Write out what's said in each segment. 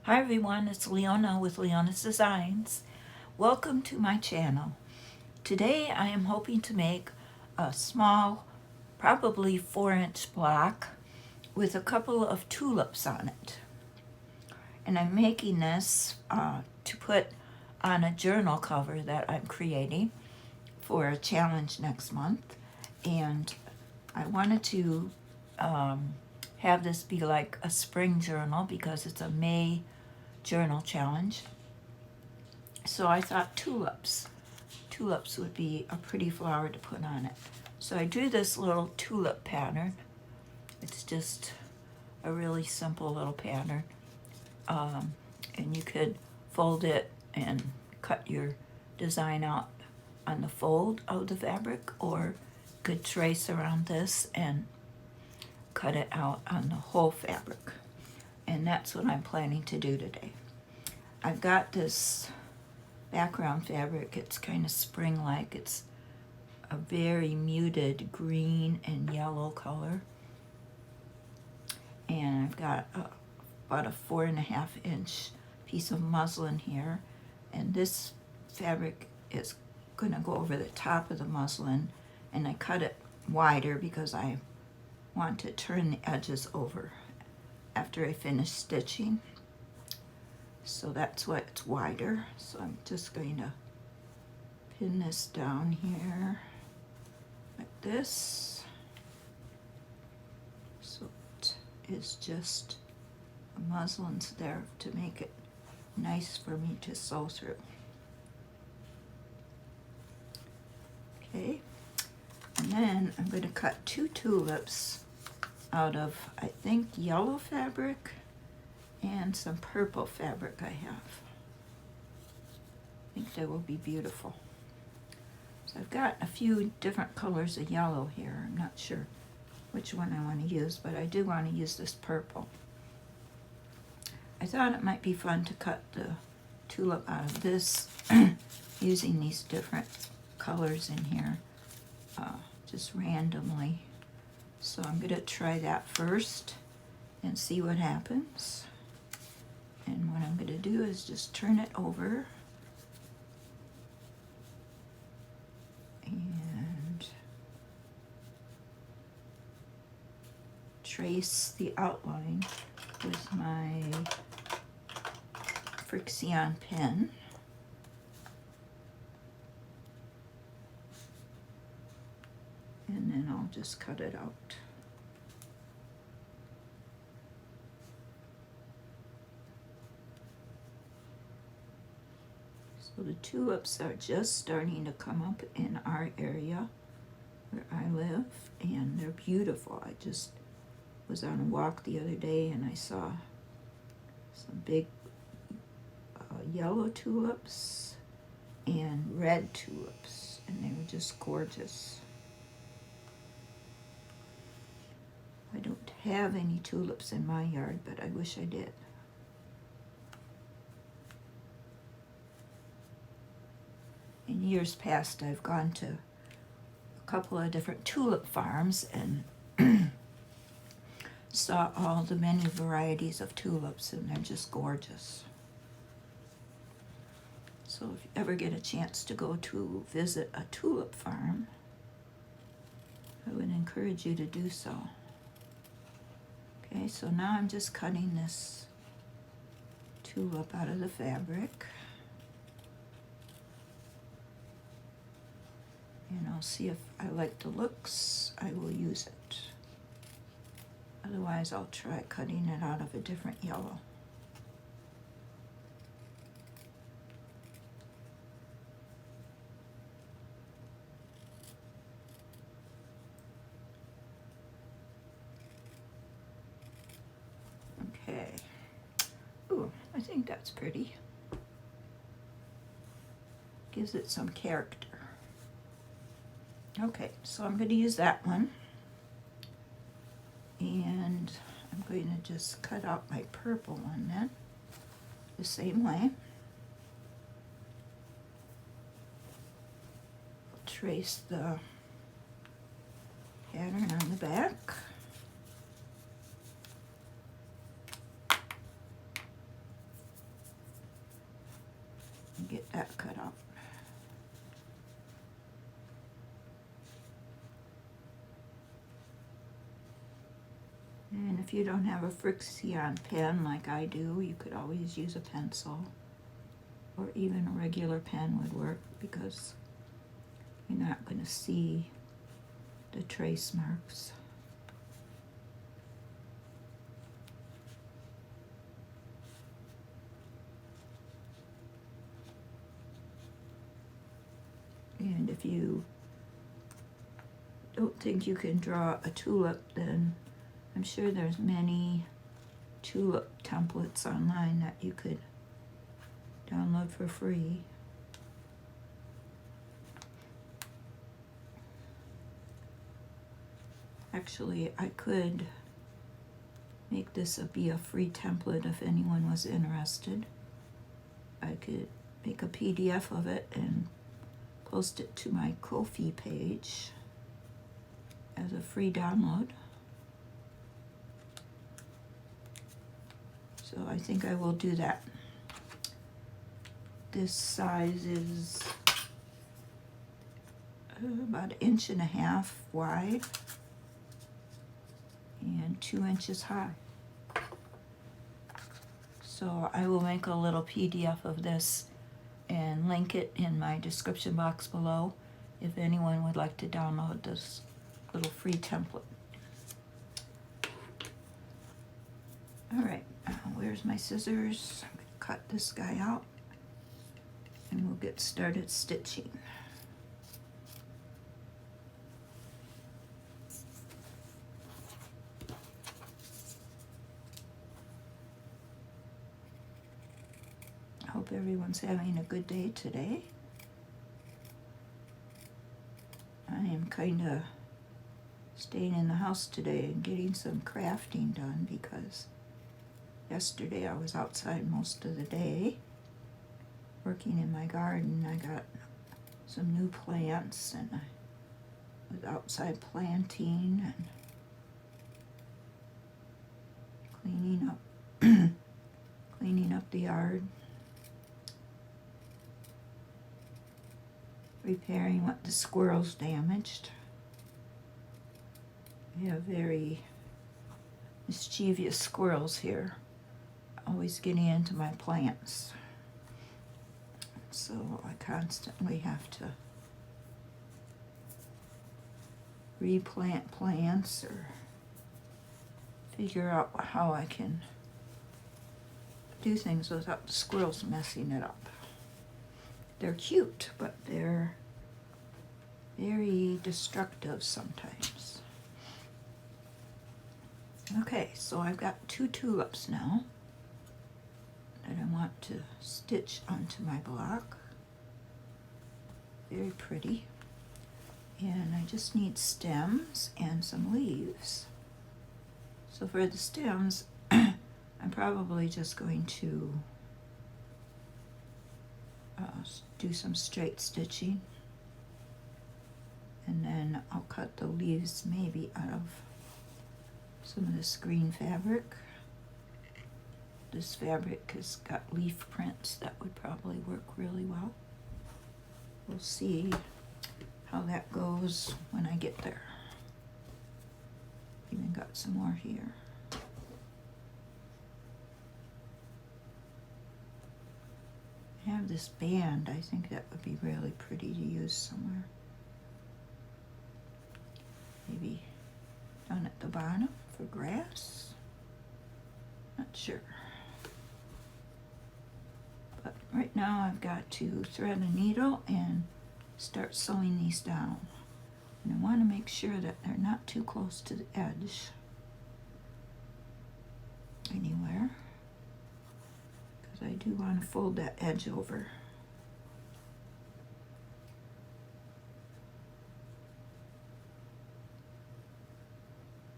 Hi everyone, it's Leona with Leona's Designs. Welcome to my channel. Today I am hoping to make a small, probably 4-inch block with a couple of tulips on it. And I'm making this to put on a journal cover that I'm creating for a challenge next month. And I wanted to have this be like a spring journal because it's a May journal challenge. So I thought tulips would be a pretty flower to put on it. So I drew this little tulip pattern. It's just a really simple little pattern. And you could fold it and cut your design out on the fold of the fabric, or could trace around this and cut it out on the whole fabric. And that's what I'm planning to do today. I've got this background fabric. It's kind of spring-like. It's a very muted green and yellow color. And I've got about a 4.5-inch piece of muslin here. And this fabric is going to go over the top of the muslin. And I cut it wider because I want to turn the edges over after I finish stitching. So that's why it's wider. So I'm just going to pin this down here like this. So it is just a muslin's there to make it nice for me to sew through. Okay, and then I'm going to cut 2 tulips out of, I think, yellow fabric and some purple fabric I have. I think they will be beautiful. So I've got a few different colors of yellow here. I'm not sure which one I want to use, but I do want to use this purple. I thought it might be fun to cut the tulip out of this using these different colors in here, just randomly. So I'm going to try that first and see what happens. And what I'm going to do is just turn it over and trace the outline with my Frixion pen. And then I'll just cut it out. So the tulips are just starting to come up in our area where I live, and they're beautiful. I just was on a walk the other day and I saw some big yellow tulips and red tulips, and they were just gorgeous. I don't have any tulips in my yard, but I wish I did. In years past, I've gone to a couple of different tulip farms and saw all the many varieties of tulips, and they're just gorgeous. So if you ever get a chance to go to visit a tulip farm, I would encourage you to do so. Okay, so now I'm just cutting this tulip out of the fabric. And I'll see if I like the looks, I will use it. Otherwise, I'll try cutting it out of a different yellow. Okay. Ooh, I think that's pretty. Gives it some character. Okay, so I'm going to use that one. And I'm going to just cut out my purple one then, the same way. Trace the pattern on the back. that cut out. And if you don't have a Frixion pen like I do, you could always use a pencil, or even a regular pen would work, because you're not going to see the trace marks. And if you don't think you can draw a tulip, then I'm sure there's many tulip templates online that you could download for free. Actually, I could make this be a free template if anyone was interested. I could make a PDF of it and post it to my Ko-fi page as a free download. So I think I will do that. This size is about 1.5 inches wide and 2 inches high. So I will make a little PDF of this and link it in my description box below if anyone would like to download this little free template. All right, where's my scissors? I'm going to cut this guy out and we'll get started stitching. I hope everyone's having a good day today. I am kind of staying in the house today and getting some crafting done, because yesterday I was outside most of the day working in my garden. I got some new plants and I was outside planting and cleaning up the yard, repairing what the squirrels damaged. We have very mischievous squirrels here, always getting into my plants. So I constantly have to replant plants or figure out how I can do things without the squirrels messing it up. They're cute, but they're very destructive sometimes. Okay, so I've got 2 tulips now that I want to stitch onto my block. Very pretty. And I just need stems and some leaves. So for the stems, I'm probably just going to do some straight stitching, and then I'll cut the leaves maybe out of some of this green fabric. This fabric has got leaf prints that would probably work really well. We'll see how that goes when I get there. Even got some more here. I have this band. I think that would be really pretty to use somewhere. Maybe down at the bottom for grass. Not sure. But right now I've got to thread a needle and start sewing these down. And I want to make sure that they're not too close to the edge anywhere, because I do want to fold that edge over.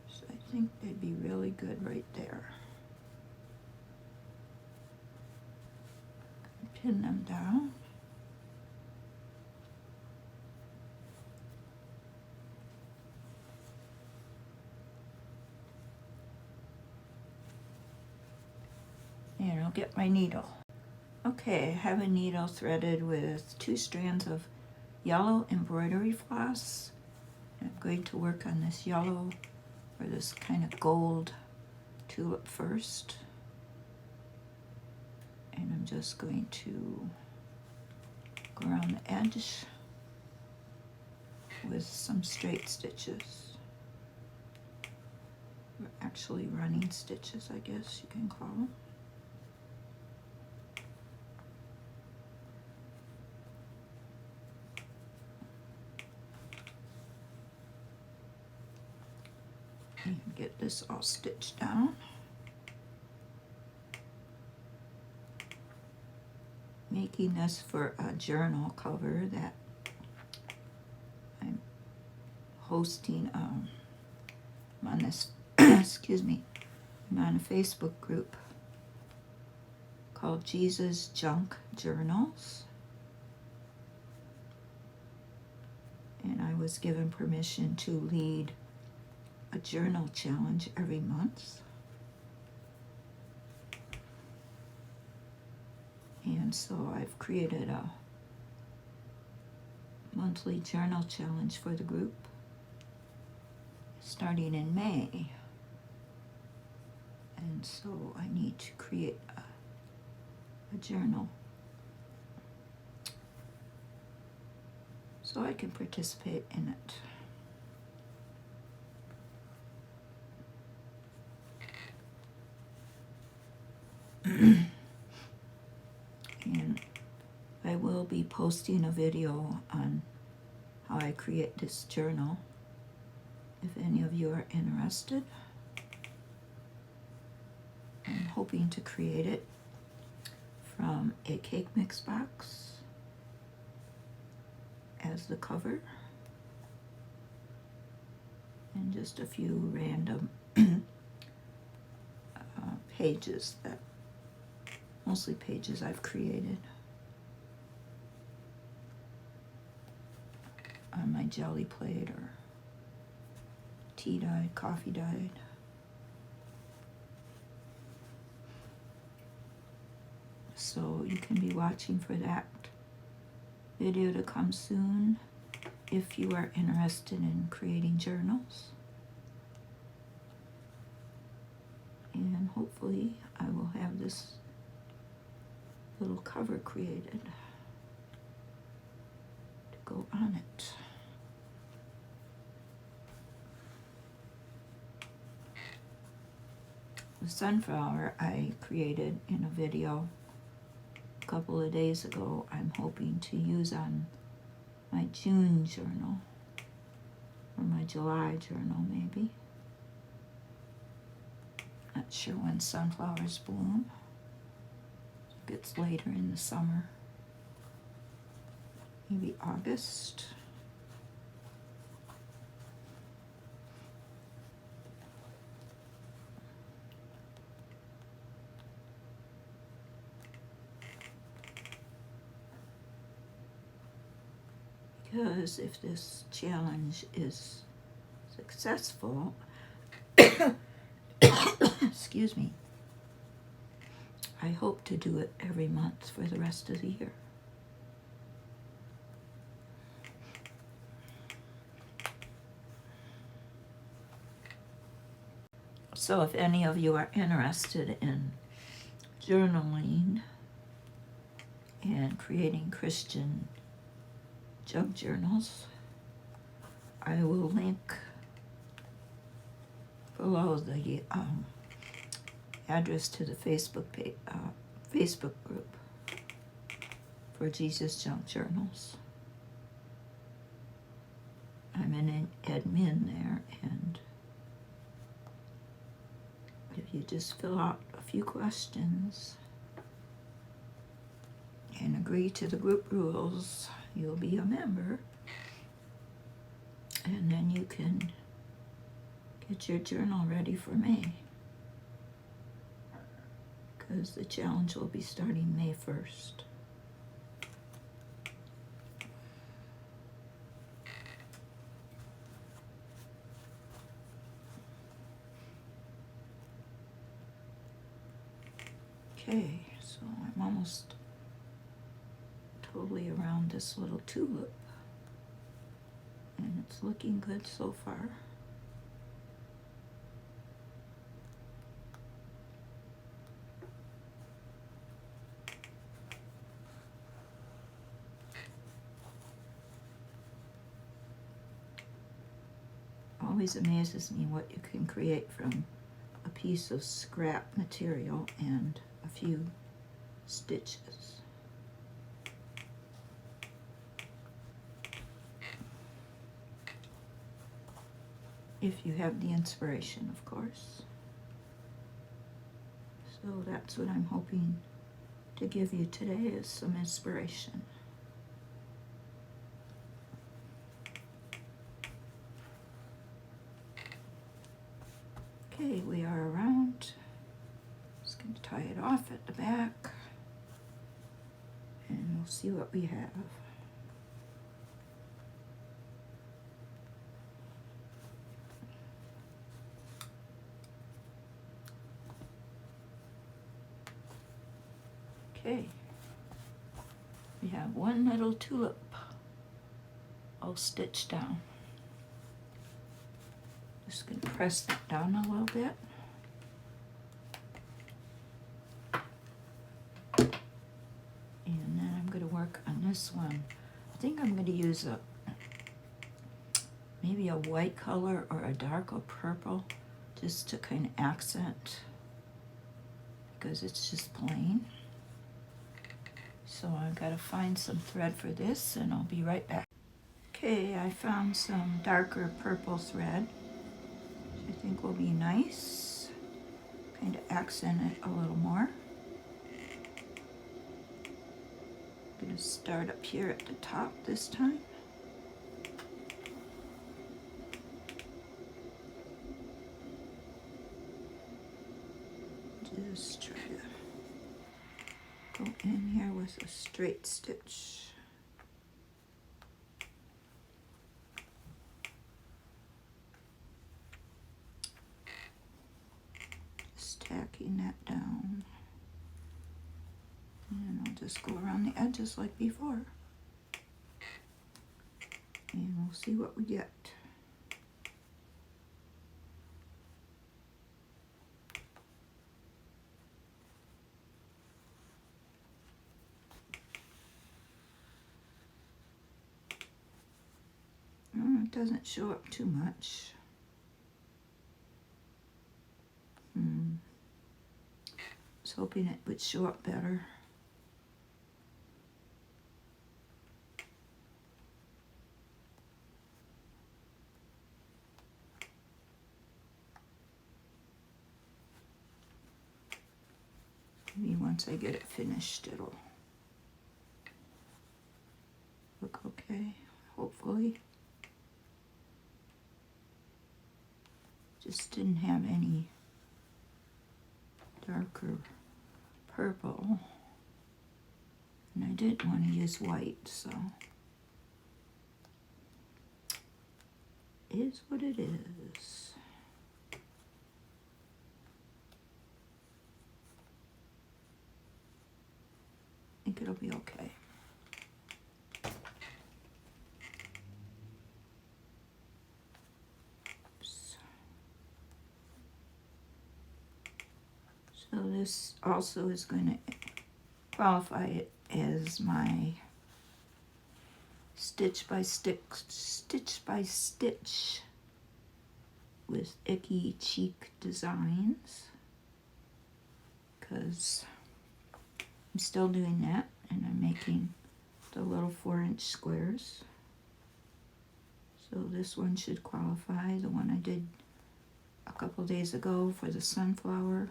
So I think they'd be really good right there. Pin them down. And I'll get my needle. Okay, I have a needle threaded with 2 strands of yellow embroidery floss. I'm going to work on this yellow or this kind of gold tulip first. And I'm just going to go around the edge with some straight stitches. Or actually running stitches, I guess you can call them. And get this all stitched down. Making this for a journal cover that I'm hosting. I'm on this, excuse me, I'm on a Facebook group called Jesus Junk Journals. And I was given permission to lead a journal challenge every month. And so I've created a monthly journal challenge for the group starting in May. And so I need to create a journal so I can participate in it. And I will be posting a video on how I create this journal if any of you are interested. I'm hoping to create it from a cake mix box as the cover and just a few random pages that mostly pages I've created on my jelly plate or tea dyed, coffee dyed. So you can be watching for that video to come soon if you are interested in creating journals. And hopefully I will have this little cover created to go on it. The sunflower I created in a video a couple of days ago. I'm hoping to use on my June journal or my July journal maybe. Not sure when sunflowers bloom. It gets later in the summer. Maybe August. Because if this challenge is successful, excuse me, I hope to do it every month for the rest of the year. So if any of you are interested in journaling and creating Christian junk journals, I will link below the address to the Facebook group for Jesus Junk Journals. I'm an admin there, and if you just fill out a few questions and agree to the group rules, you'll be a member, and then you can get your journal ready for May, because the challenge will be starting May 1st. Okay, so I'm almost probably around this little tulip. And it's looking good so far. Always amazes me what you can create from a piece of scrap material and a few stitches. If you have the inspiration, of course. So that's what I'm hoping to give you today, is some inspiration. Okay, we are around. Just going to tie it off at the back, and we'll see what we have. Okay, we have one little tulip all stitched down. Just going to press that down a little bit. And then I'm going to work on this one. I think I'm going to use maybe a white color or a darker purple, just to kind of accent, because it's just plain. So I've got to find some thread for this, and I'll be right back. Okay, I found some darker purple thread, which I think will be nice. Kind of accent it a little more. I'm going to start up here at the top this time. Just try to go in here with a straight stitch. Just tacking that down. And I'll just go around the edges like before. And we'll see what we get. It doesn't show up too much. I was hoping it would show up better. Maybe once I get it finished, it'll look okay, hopefully. Just didn't have any darker purple, and I didn't want to use white, so it is what it is. I think it'll be okay. So this also is going to qualify it as my stitch by stitch with Icky Cheek Designs, because I'm still doing that, and I'm making the little 4-inch squares. So this one should qualify. The one I did a couple days ago for the sunflower.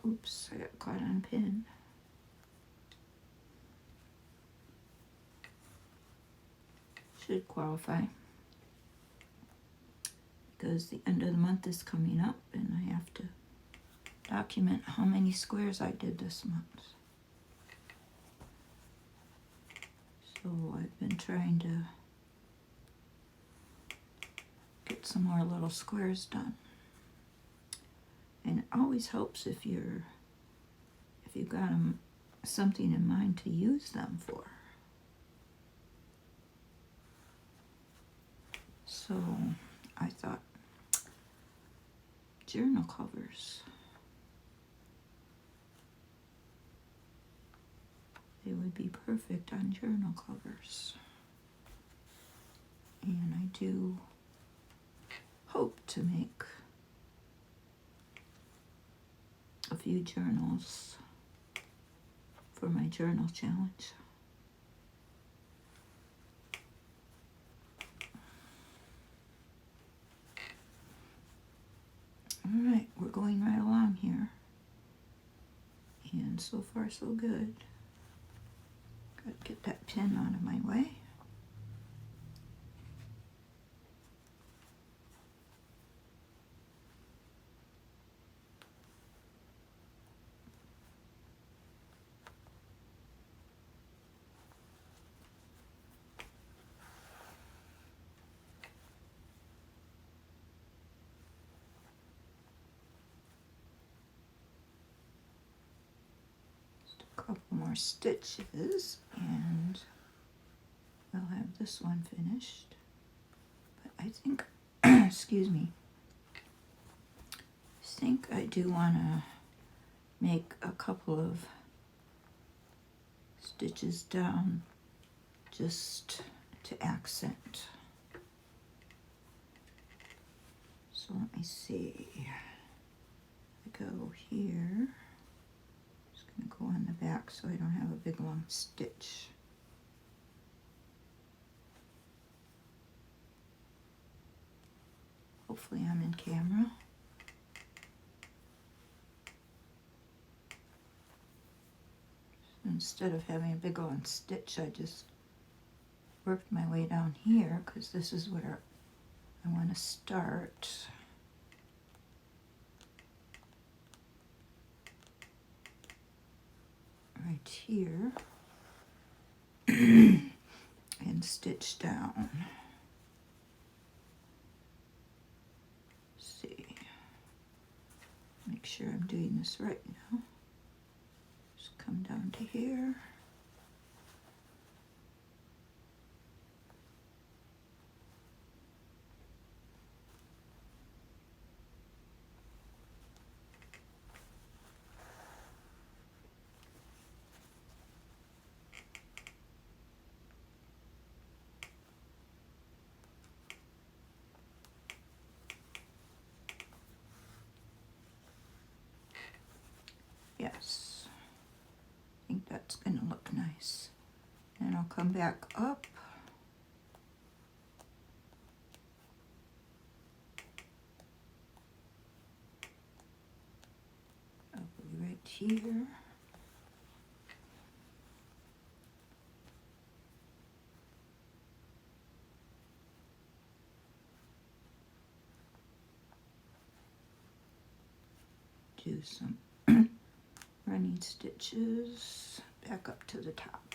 Oops, I got caught on a pin. Should qualify, because the end of the month is coming up and I have to document how many squares I did this month. So I've been trying to get some more little squares done. And it always helps if you've got them something in mind to use them for. So I thought journal covers. They would be perfect on journal covers. And I do hope to make a few journals for my journal challenge. All right, we're going right along here. And so far so good. Gotta get that pen out of my way. Couple more stitches and we'll have this one finished. But I think, excuse me, I think I do want to make a couple of stitches down just to accent. So let me see. I go here. I'm going to go on the back so I don't have a big long stitch. Hopefully I'm in camera. So instead of having a big long stitch, I just worked my way down here because this is where I want to start. Right here and stitch down. Let's see, make sure I'm doing this right now. Just come down to here. Yes, I think that's going to look nice. And I'll come back up. I'll be right here. Do some running stitches back up to the top.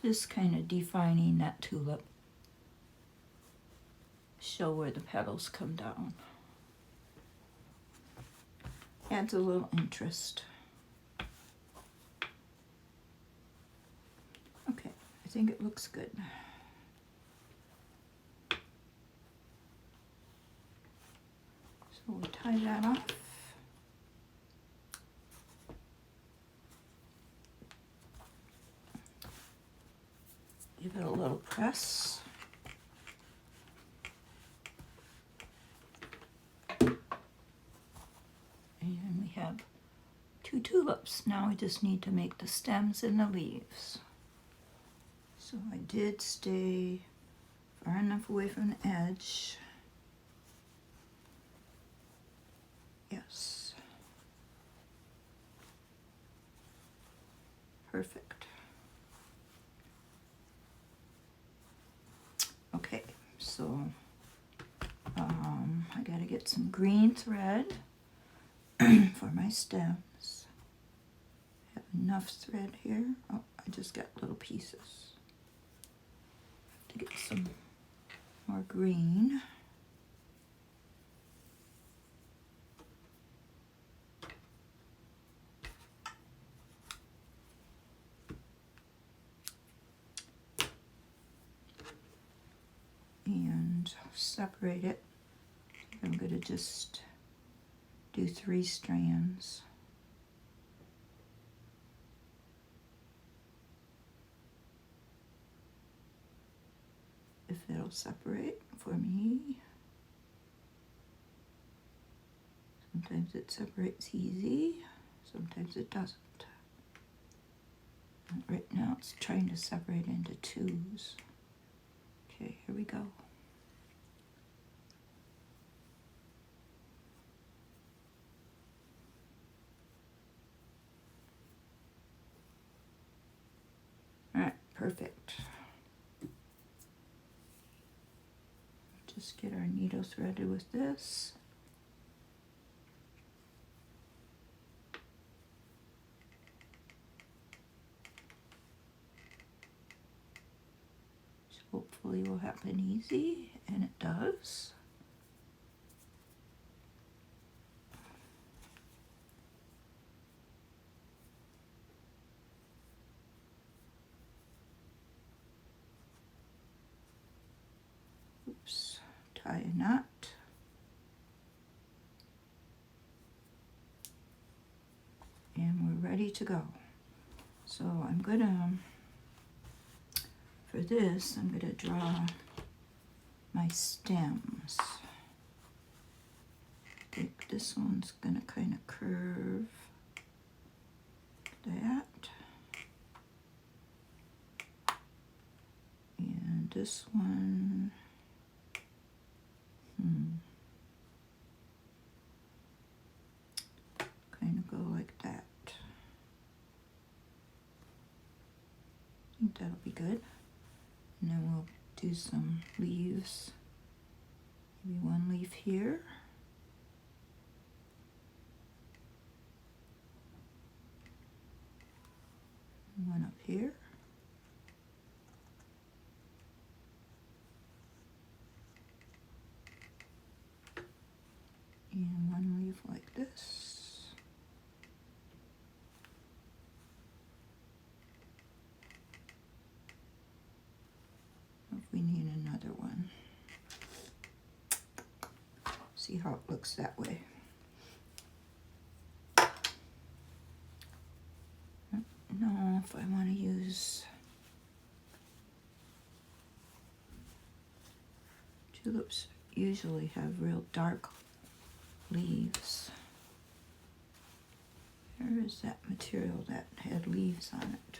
Just kind of defining that tulip. Show where the petals come down. Adds a little interest. Okay, I think it looks good. So we'll tie that off. Give it a little press. And we have 2 tulips. Now we just need to make the stems and the leaves. So I did stay far enough away from the edge. Yes. Perfect. Okay, so I gotta get some green thread for my stems. I have enough thread here. Oh, I just got little pieces. to get some more green. And separate it. I'm going to just do 3 strands. If it'll separate for me. Sometimes it separates easy, sometimes it doesn't. Right now it's trying to separate into 2s. Okay, here we go. Alright, perfect. Just get our needle threaded with this. Hopefully will happen easy, and it does. Oops, tie a knot. And we're ready to go. So I'm gonna, for this, I'm gonna draw my stems. I think this one's gonna kind of curve that. And this one, kind of go like that. I think that'll be good. And then we'll do some leaves. Maybe 1 leaf here. And 1 up here. And 1 leaf like this. If we need another one. See how it looks that way. No, if I want to use tulips, usually have real dark leaves. Where is that material that had leaves on it?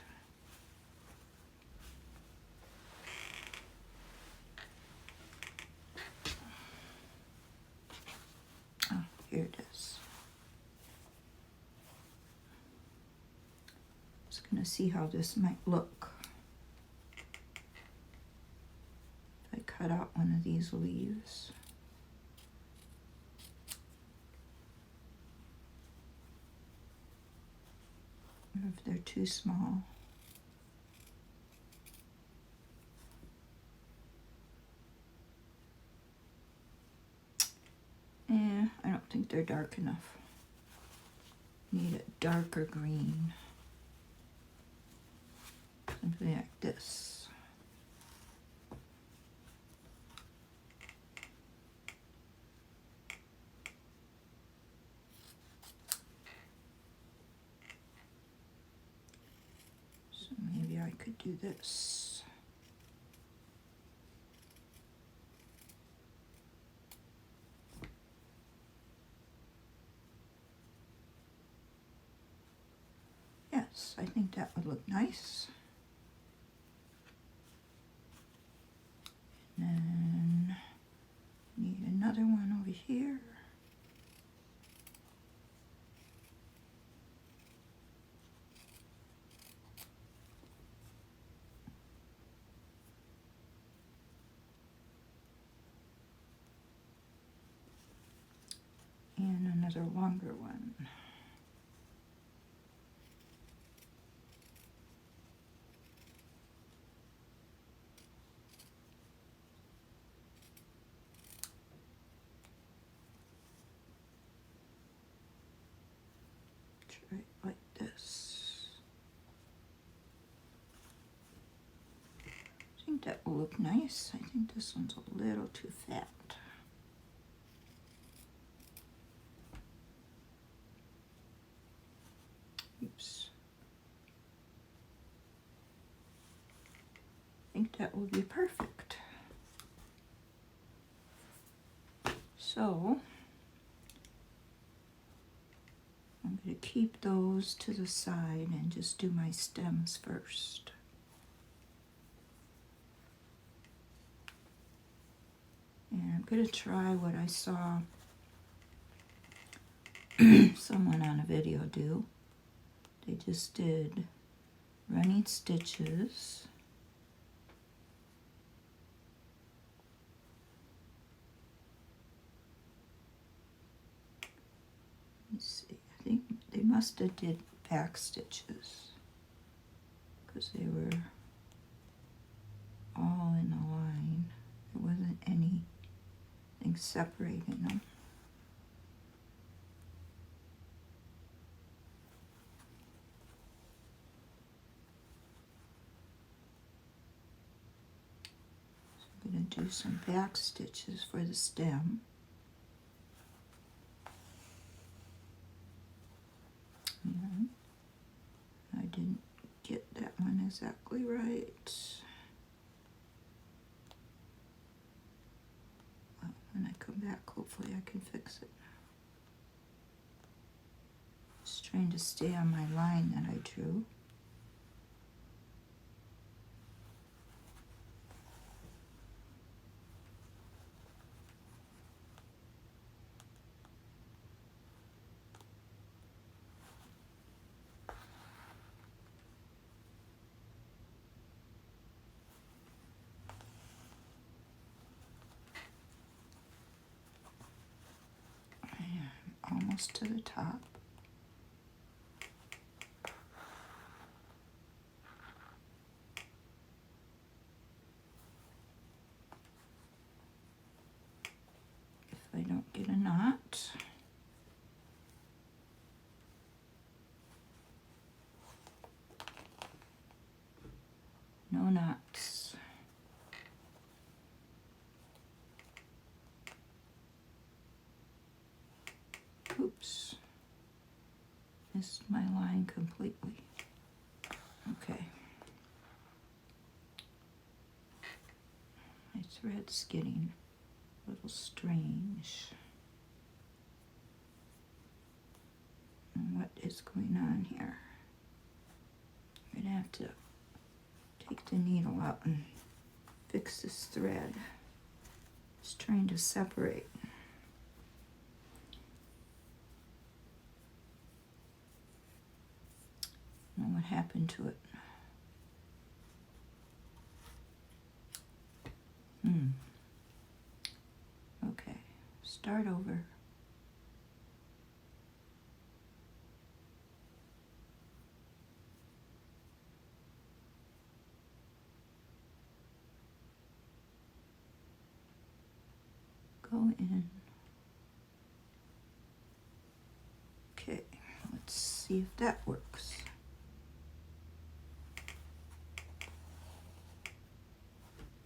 Oh, here it is. Just gonna see how this might look. If I cut out one of these leaves. Or if they're too small. I don't think they're dark enough. Need a darker green. Something like this. So maybe I could do this. Yes, I think that would look nice. And then need another one over here. And another longer one. Try it like this. I think that will look nice. I think this one's a little too fat. Oops. I think that will be perfect. So I'm going to keep those to the side and just do my stems first. And I'm going to try what I saw someone on a video do. They just did running stitches. Let's see, I think they must have did back stitches because they were all in a line. There wasn't anything separating them. So I'm going to do some back stitches for the stem. And I didn't get that one exactly right. Well, when I come back, hopefully I can fix it. Just trying to stay on my line that I drew. Almost to the top. If I don't get a knot, no knots. Oops, missed my line completely. Okay. My thread's getting a little strange. And what is going on here? I'm gonna have to take the needle out and fix this thread. It's trying to separate. I don't know what happened to it. Okay, start over. Go in. Okay, let's see if that works.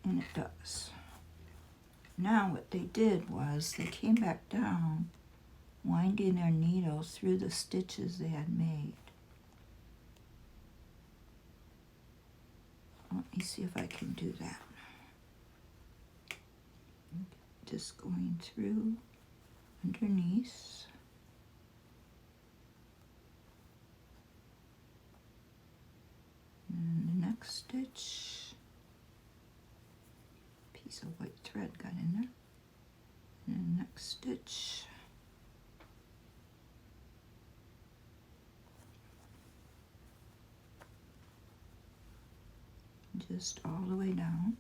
And it does. Now what they did was they came back down, winding their needle through the stitches they had made. Let me see if I can do that. Just going through underneath. And the next stitch. Piece of white thread got in there. And the next stitch. Just all the way down.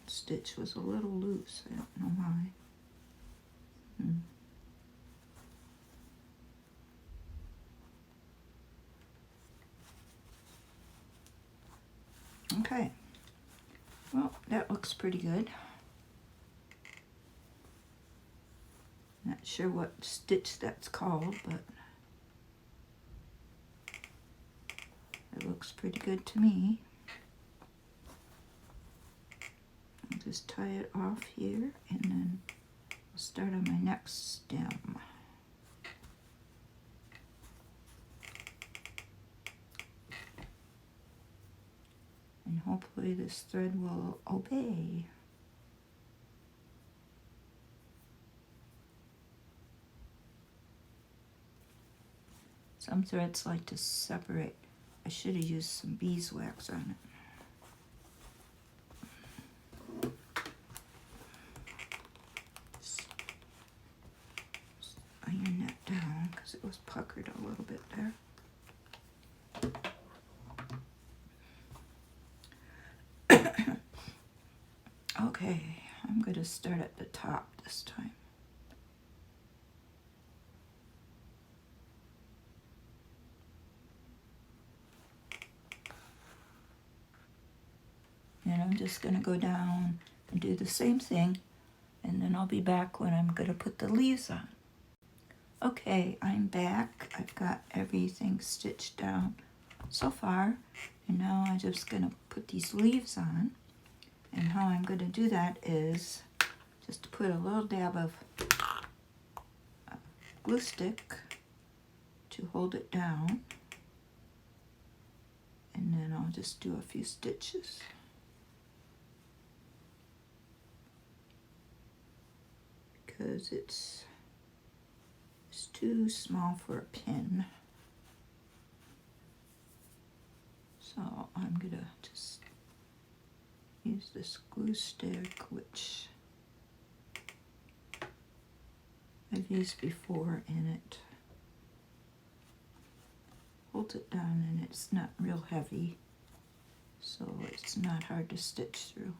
that stitch was a little loose. I don't know why. Okay, well, that looks pretty good. Not sure what stitch that's called, but it looks pretty good to me. I'll just tie it off here, and then I'll start on my next stem. And hopefully this thread will obey. Some threads like to separate. I should have used some beeswax on it. Just iron that down because it was puckered a little bit there. Okay, I'm going to start at the top this time. And I'm just going to go down and do the same thing, and then I'll be back when I'm going to put the leaves on. Okay, I'm back. I've got everything stitched down so far, and now I'm just going to put these leaves on. And how I'm going to do that is just to put a little dab of glue stick to hold it down, and then I'll just do a few stitches. Because it's too small for a pin. So I'm going to just use this glue stick, which I've used before, and it holds it down, and it's not real heavy, so it's not hard to stitch through.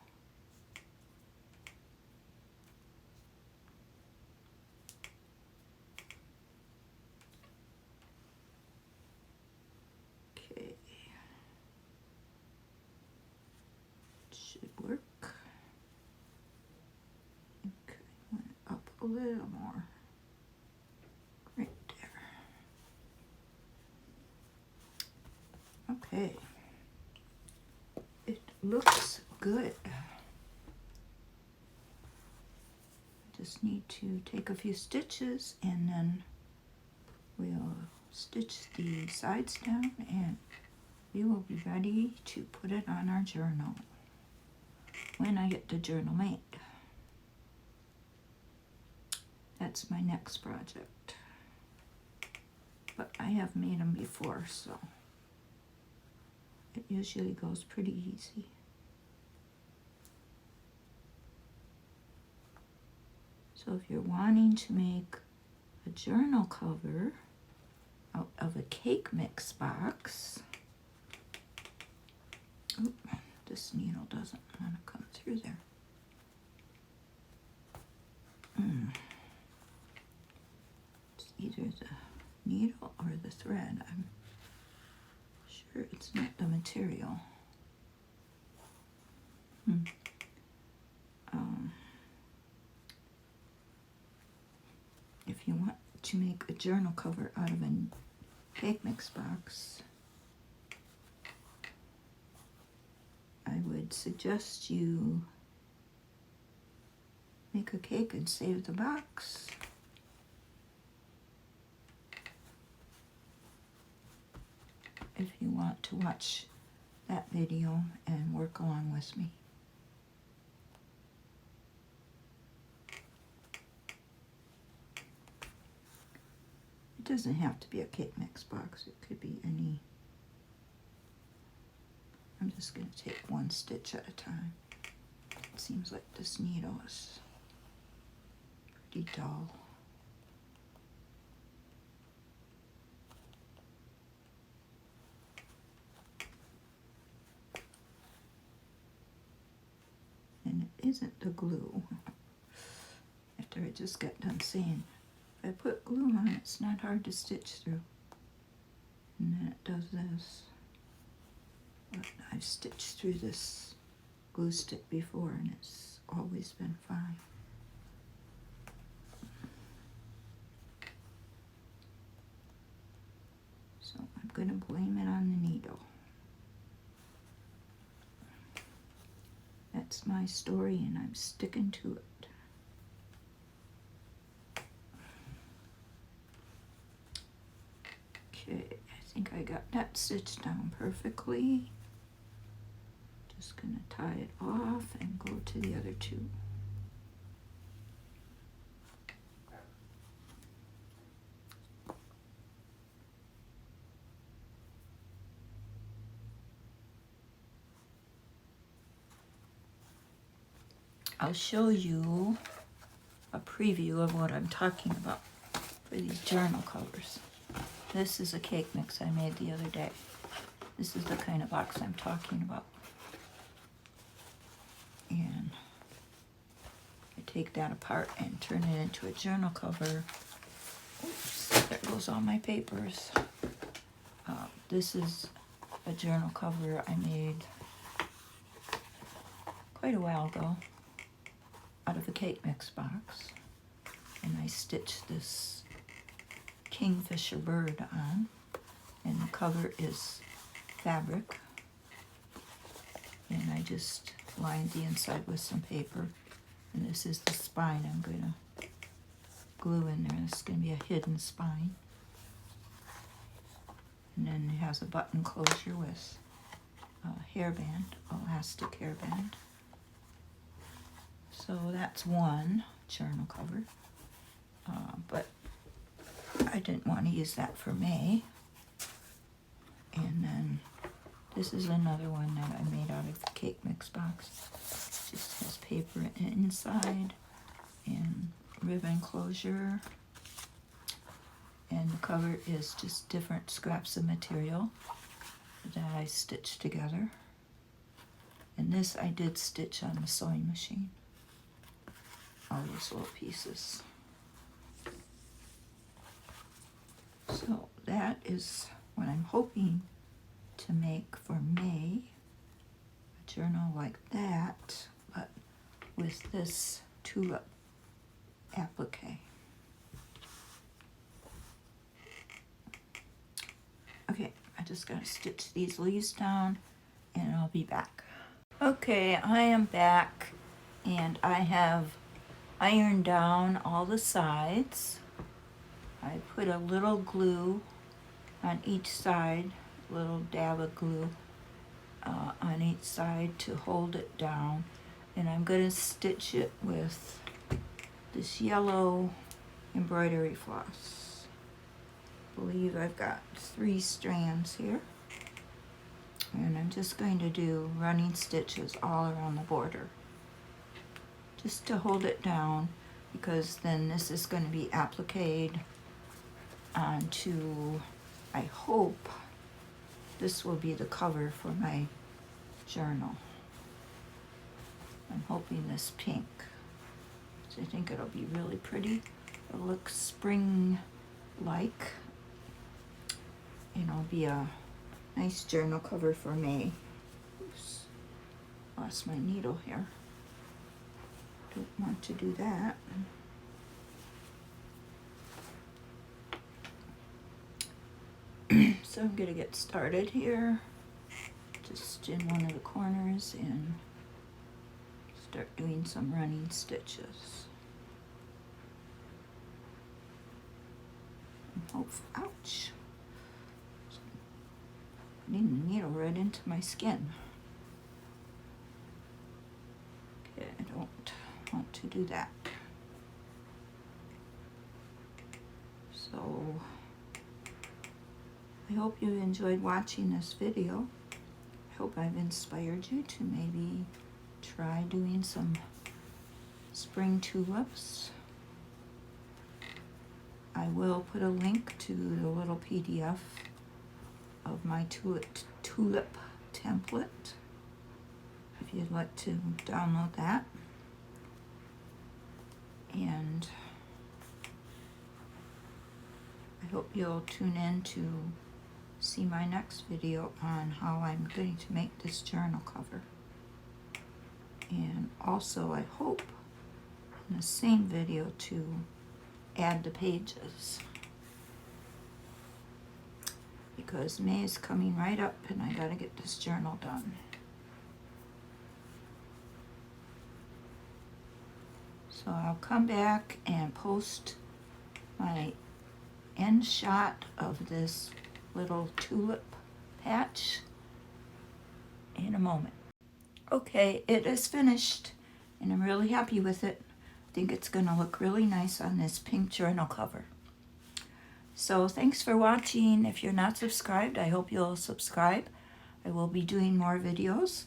Okay, should work. Okay, went up a little more. Right there. Okay, it looks good. Just need to take a few stitches, and then we'll stitch the sides down, and we will be ready to put it on our journal when I get the journal made. That's my next project, but I have made them before, so it usually goes pretty easy. So if you're wanting to make a journal cover out of a cake mix box, oop, this needle doesn't want to come through there. It's either the needle or the thread. I'm sure it's not the material. If you want to make a journal cover out of a cake mix box, I would suggest you make a cake and save the box. If you want to watch that video and work along with me. It doesn't have to be a cake mix box. It could be any. I'm just going to take one stitch at a time. It seems like this needle is pretty dull. And isn't the glue. After I just got done saying, if I put glue on, it's not hard to stitch through. And then it does this. But I've stitched through this glue stick before and it's always been fine. So I'm going to blame it on the needle. That's my story and I'm sticking to it. Okay, I think I got that stitched down perfectly. Just gonna tie it off and go to the other two. I'll show you a preview of what I'm talking about for these journal covers. This is a cake mix I made the other day. This is the kind of box I'm talking about. And I take that apart and turn it into a journal cover. Oops, there goes all my papers. This is a journal cover I made quite a while ago out of a cake mix box. And I stitched this kingfisher bird on. And the cover is fabric. And I just lined the inside with some paper. And this is the spine I'm going to glue in there. This is going to be a hidden spine. And then it has a button closure with a hairband, elastic hairband. So that's one journal cover. But I didn't want to use that for May. And then this is another one that I made out of the cake mix box. Just has paper inside and ribbon closure. And the cover is just different scraps of material that I stitched together. And this I did stitch on the sewing machine. All those little pieces. So that is what I'm hoping to make for May. A journal like that, but with this tulip applique. Okay, I just gotta stitch these leaves down and I'll be back. Okay, I am back and I have ironed down all the sides. I put a little glue on each side, a little dab of glue on each side to hold it down. And I'm going to stitch it with this yellow embroidery floss. I believe I've got 3 strands here. And I'm just going to do running stitches all around the border, just to hold it down, because then this is going to be appliqued onto, I hope this will be the cover for my journal. I'm hoping this pink, so I think it'll be really pretty. It'll look spring-like, and it'll be a nice journal cover for May. Oops, lost my needle here. Don't want to do that. So I'm going to get started here, just in one of the corners, and start doing some running stitches. And ouch! Putting the needle right into my skin. Okay, I don't want to do that. So I hope you enjoyed watching this video. I hope I've inspired you to maybe try doing some spring tulips. I will put a link to the little PDF of my tulip template if you'd like to download that. And I hope you'll tune in to see my next video on how I'm going to make this journal cover. And also I hope in the same video to add the pages, because May is coming right up and I gotta get this journal done. So I'll come back and post my end shot of this little tulip patch in a moment. Okay, it is finished and I'm really happy with it. I think it's going to look really nice on this pink journal cover. So thanks for watching. If you're not subscribed, I hope you'll subscribe. I will be doing more videos.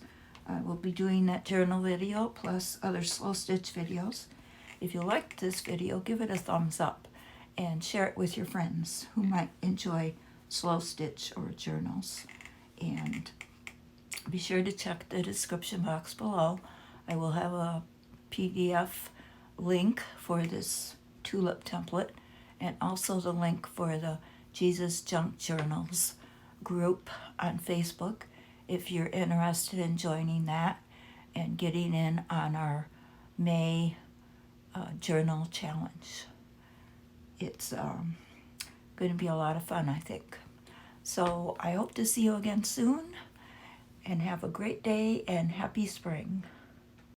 I will be doing that journal video plus other slow stitch videos. If you liked this video, give it a thumbs up and share it with your friends who might enjoy slow stitch or journals. And be sure to check the description box below. I will have a PDF link for this tulip template and also the link for the Jesus Junk Journals group on Facebook if you're interested in joining that and getting in on our May journal challenge. It's going to be a lot of fun, I think. So I hope to see you again soon, and have a great day and happy spring.